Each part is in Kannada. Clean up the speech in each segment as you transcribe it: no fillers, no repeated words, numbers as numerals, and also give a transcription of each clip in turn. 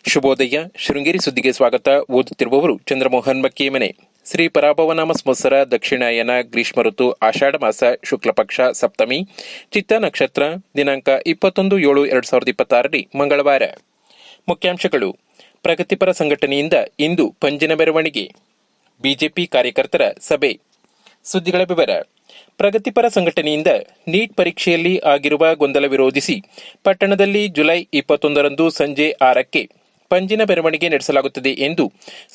ಶುಭೋದಯ. ಶೃಂಗೇರಿ ಸುದ್ದಿಗೆ ಸ್ವಾಗತ. ಓದುತ್ತಿರುವವರು ಚಂದ್ರಮೋಹನ್ ಮಕ್ಕೇಮನೆ. ಶ್ರೀ ಪರಾಭವನಾಮ ಸಂವತ್ಸರ ದಕ್ಷಿಣಾಯನ ಗ್ರೀಷ್ಮ ಋತು ಆಷಾಢ ಮಾಸ ಶುಕ್ಲಪಕ್ಷ ಸಪ್ತಮಿ ಚಿತ್ತ ನಕ್ಷತ್ರ ದಿನಾಂಕ 21/7/2026 ಮಂಗಳವಾರ. ಮುಖ್ಯಾಂಶಗಳು. ಪ್ರಗತಿಪರ ಸಂಘಟನೆಯಿಂದ ಇಂದು ಪಂಜಿನ ಮೆರವಣಿಗೆ. ಬಿಜೆಪಿ ಕಾರ್ಯಕರ್ತರ ಸಭೆ. ಸುದ್ದಿಗಳ ವಿವರ. ಪ್ರಗತಿಪರ ಸಂಘಟನೆಯಿಂದ ನೀಟ್ ಪರೀಕ್ಷೆಯಲ್ಲಿ ಆಗಿರುವ ಗೊಂದಲ ವಿರೋಧಿಸಿ ಪಟ್ಟಣದಲ್ಲಿ ಜುಲೈ 21ರಂದು ಸಂಜೆ 6ಕ್ಕೆ ಪಂಜಿನ ಮೆರವಣಿಗೆ ನಡೆಸಲಾಗುತ್ತದೆ ಎಂದು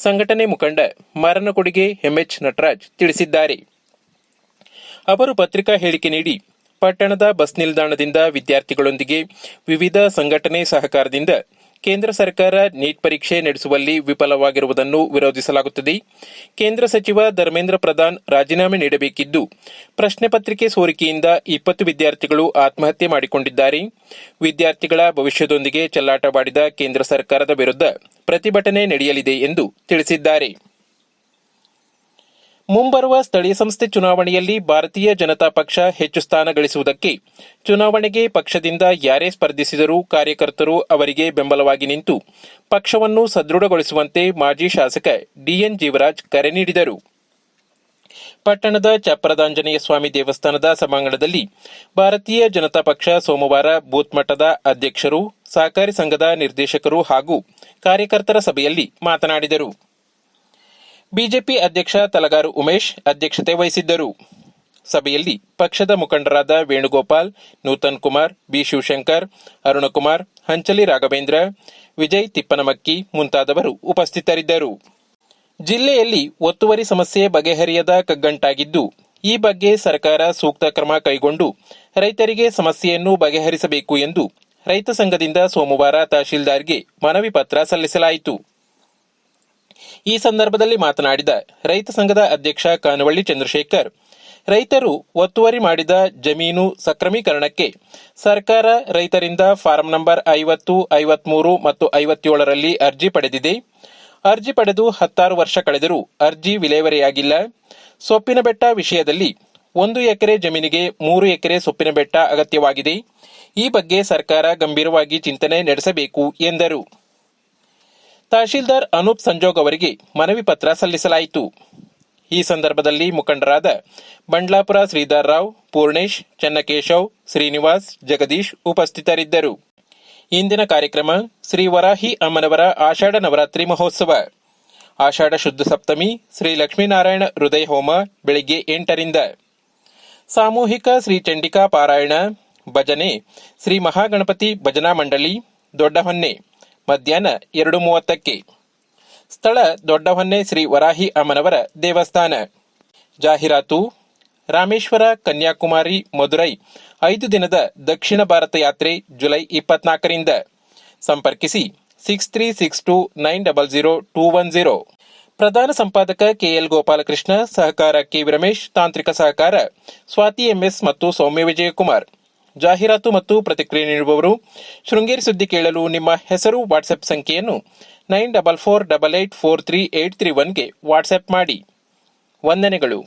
ಸಂಘಟನೆ ಮುಖಂಡ ಮಾರನಕೊಡಿಗೆ ಎಂಎಚ್ ನಟರಾಜ್ ತಿಳಿಸಿದ್ದಾರೆ. ಅವರು ಪತ್ರಿಕಾ ಹೇಳಿಕೆ ನೀಡಿ, ಪಟ್ಟಣದ ಬಸ್ ನಿಲ್ದಾಣದಿಂದ ವಿದ್ಯಾರ್ಥಿಗಳೊಂದಿಗೆ ವಿವಿಧ ಸಂಘಟನೆ ಸಹಕಾರದಿಂದ ಕೇಂದ್ರ ಸರ್ಕಾರ ನೀಟ್ ಪರೀಕ್ಷೆ ನಡೆಸುವಲ್ಲಿ ವಿಫಲವಾಗಿರುವುದನ್ನು ವಿರೋಧಿಸಲಾಗುತ್ತದೆ. ಕೇಂದ್ರ ಸಚಿವ ಧರ್ಮೇಂದ್ರ ಪ್ರಧಾನ್ ರಾಜೀನಾಮೆ ನೀಡಬೇಕಿದ್ದು, ಪ್ರಶ್ನೆ ಪತ್ರಿಕೆ ಸೋರಿಕೆಯಿಂದ 20 ವಿದ್ಯಾರ್ಥಿಗಳು ಆತ್ಮಹತ್ಯೆ ಮಾಡಿಕೊಂಡಿದ್ದಾರೆ. ವಿದ್ಯಾರ್ಥಿಗಳ ಭವಿಷ್ಯದೊಂದಿಗೆ ಚೆಲ್ಲಾಟವಾಡಿದ ಕೇಂದ್ರ ಸರ್ಕಾರದ ವಿರುದ್ಧ ಪ್ರತಿಭಟನೆ ನಡೆಯಲಿದೆ ಎಂದು ತಿಳಿಸಿದ್ದಾರೆ. ಮುಂಬರುವ ಸ್ಥಳೀಯ ಸಂಸ್ಥೆ ಚುನಾವಣೆಯಲ್ಲಿ ಭಾರತೀಯ ಜನತಾ ಪಕ್ಷ ಹೆಚ್ಚು ಸ್ಥಾನ ಗಳಿಸುವುದಕ್ಕೆ ಚುನಾವಣೆಗೆ ಪಕ್ಷದಿಂದ ಯಾರೇ ಸ್ಪರ್ಧಿಸಿದರೂ ಕಾರ್ಯಕರ್ತರು ಅವರಿಗೆ ಬೆಂಬಲವಾಗಿ ನಿಂತು ಪಕ್ಷವನ್ನು ಸದೃಢಗೊಳಿಸುವಂತೆ ಮಾಜಿ ಶಾಸಕ ಡಿಎನ್ ಜೀವರಾಜ್ ಕರೆ ನೀಡಿದರು. ಪಟ್ಟಣದ ಚಪ್ರದಾಂಜನೇಯ ಸ್ವಾಮಿ ದೇವಸ್ಥಾನದ ಸಭಾಂಗಣದಲ್ಲಿ ಭಾರತೀಯ ಜನತಾ ಪಕ್ಷ ಸೋಮವಾರ ಬೂತ್ ಮಟ್ಟದ ಅಧ್ಯಕ್ಷರು, ಸಹಕಾರಿ ಸಂಘದ ನಿರ್ದೇಶಕರು ಹಾಗೂ ಕಾರ್ಯಕರ್ತರ ಸಭೆಯಲ್ಲಿ ಮಾತನಾಡಿದರು. ಬಿಜೆಪಿ ಅಧ್ಯಕ್ಷ ತಲಗಾರು ಉಮೇಶ್ ಅಧ್ಯಕ್ಷತೆ ವಹಿಸಿದ್ದರು. ಸಭೆಯಲ್ಲಿ ಪಕ್ಷದ ಮುಖಂಡರಾದ ವೇಣುಗೋಪಾಲ್, ನೂತನ್ ಕುಮಾರ್, ಬಿ ಶಿವಶಂಕರ್, ಅರುಣಕುಮಾರ್, ಹಂಚಲಿ ರಾಘವೇಂದ್ರ, ವಿಜಯ್ ತಿಪ್ಪನಮಕ್ಕಿ ಮುಂತಾದವರು ಉಪಸ್ಥಿತರಿದ್ದರು. ಜಿಲ್ಲೆಯಲ್ಲಿ ಒತ್ತುವರಿ ಸಮಸ್ಯೆ ಬಗೆಹರಿಯದ ಕಗ್ಗಂಟಾಗಿದ್ದು, ಈ ಬಗ್ಗೆ ಸರ್ಕಾರ ಸೂಕ್ತ ಕ್ರಮ ಕೈಗೊಂಡು ರೈತರಿಗೆ ಸಮಸ್ಯೆಯನ್ನು ಬಗೆಹರಿಸಬೇಕು ಎಂದು ರೈತ ಸಂಘದಿಂದ ಸೋಮವಾರ ತಹಶೀಲ್ದಾರ್ಗೆ ಮನವಿ ಪತ್ರ ಸಲ್ಲಿಸಲಾಯಿತು. ಈ ಸಂದರ್ಭದಲ್ಲಿ ಮಾತನಾಡಿದ ರೈತ ಸಂಘದ ಅಧ್ಯಕ್ಷ ಕಾನವಳ್ಳಿ ಚಂದ್ರಶೇಖರ್, ರೈತರು ಒತ್ತುವರಿ ಮಾಡಿದ ಜಮೀನು ಸಕ್ರಮೀಕರಣಕ್ಕೆ ಸರ್ಕಾರ ರೈತರಿಂದ ಫಾರಂ ನಂಬರ್ 50, 53 ಮತ್ತು 57ರಲ್ಲಿ ಅರ್ಜಿ ಪಡೆದಿದೆ. ಅರ್ಜಿ ಪಡೆದು 16 ವರ್ಷ ಕಳೆದರೂ ಅರ್ಜಿ ವಿಲೇವಾರಿಯಾಗಿಲ್ಲ. ಸೊಪ್ಪಿನ ಬೆಟ್ಟ ವಿಷಯದಲ್ಲಿ 1 ಎಕರೆ ಜಮೀನಿಗೆ 3 ಎಕರೆ ಸೊಪ್ಪಿನ ಬೆಟ್ಟ ಅಗತ್ಯವಾಗಿದೆ. ಈ ಬಗ್ಗೆ ಸರ್ಕಾರ ಗಂಭೀರವಾಗಿ ಚಿಂತನೆ ನಡೆಸಬೇಕು ಎಂದರು. ತಹಶೀಲ್ದಾರ್ ಅನೂಪ್ ಸಂಜೋಗ್ ಅವರಿಗೆ ಮನವಿ ಪತ್ರ ಸಲ್ಲಿಸಲಾಯಿತು. ಈ ಸಂದರ್ಭದಲ್ಲಿ ಮುಖಂಡರಾದ ಬಂಡ್ಲಾಪುರ ಶ್ರೀಧರ್ ರಾವ್, ಪೂರ್ಣೇಶ್, ಚನ್ನಕೇಶವ್, ಶ್ರೀನಿವಾಸ್, ಜಗದೀಶ್ ಉಪಸ್ಥಿತರಿದ್ದರು. ಇಂದಿನ ಕಾರ್ಯಕ್ರಮ ಶ್ರೀ ವರಾಹಿ ಅಮ್ಮನವರ ಆಷಾಢ ನವರಾತ್ರಿ ಮಹೋತ್ಸವ. ಆಷಾಢ ಶುದ್ಧ ಸಪ್ತಮಿ ಶ್ರೀ ಲಕ್ಷ್ಮೀನಾರಾಯಣ ಹೃದಯ ಹೋಮ ಬೆಳಿಗ್ಗೆ 8ರಿಂದ, ಸಾಮೂಹಿಕ ಶ್ರೀ ಚಂಡಿಕಾ ಪಾರಾಯಣ, ಭಜನೆ ಶ್ರೀ ಮಹಾಗಣಪತಿ ಭಜನಾ ಮಂಡಳಿ, ದೊಡ್ಡಹೊನ್ನೆ ಮಧ್ಯಾಹ್ನ 2:30ಕ್ಕೆ. ಸ್ಥಳ ದೊಡ್ಡಹೊನ್ನೆ ಶ್ರೀ ವರಾಹಿ ಅಮ್ಮನವರ ದೇವಸ್ಥಾನ. ಜಾಹೀರಾತು. ರಾಮೇಶ್ವರ, ಕನ್ಯಾಕುಮಾರಿ, ಮದುರೈ 5 ದಿನದ ದಕ್ಷಿಣ ಭಾರತ ಯಾತ್ರೆ ಜುಲೈ 24ರಿಂದ. ಸಂಪರ್ಕಿಸಿ 6362900210. ಪ್ರಧಾನ ಸಂಪಾದಕ ಕೆಎಲ್ ಗೋಪಾಲಕೃಷ್ಣ, ಸಹಕಾರ ಕೆವಿ ರಮೇಶ್, ತಾಂತ್ರಿಕ ಸಹಕಾರ ಸ್ವಾತಿ ಎಂಎಸ್ ಮತ್ತು ಸೌಮ್ಯ ವಿಜಯಕುಮಾರ್. ಜಾಹೀರಾತು ಮತ್ತು ಪ್ರತಿಕ್ರಿಯೆ ನೀಡುವವರು ಶೃಂಗೇರಿ ಸುದ್ದಿ ಕೇಳಲು ನಿಮ್ಮ ಹೆಸರು, ವಾಟ್ಸ್ಆಪ್ ಸಂಖ್ಯೆಯನ್ನು 9448843831ಗೆ ವಾಟ್ಸ್ಆಪ್ ಮಾಡಿ. ವಂದನೆಗಳು.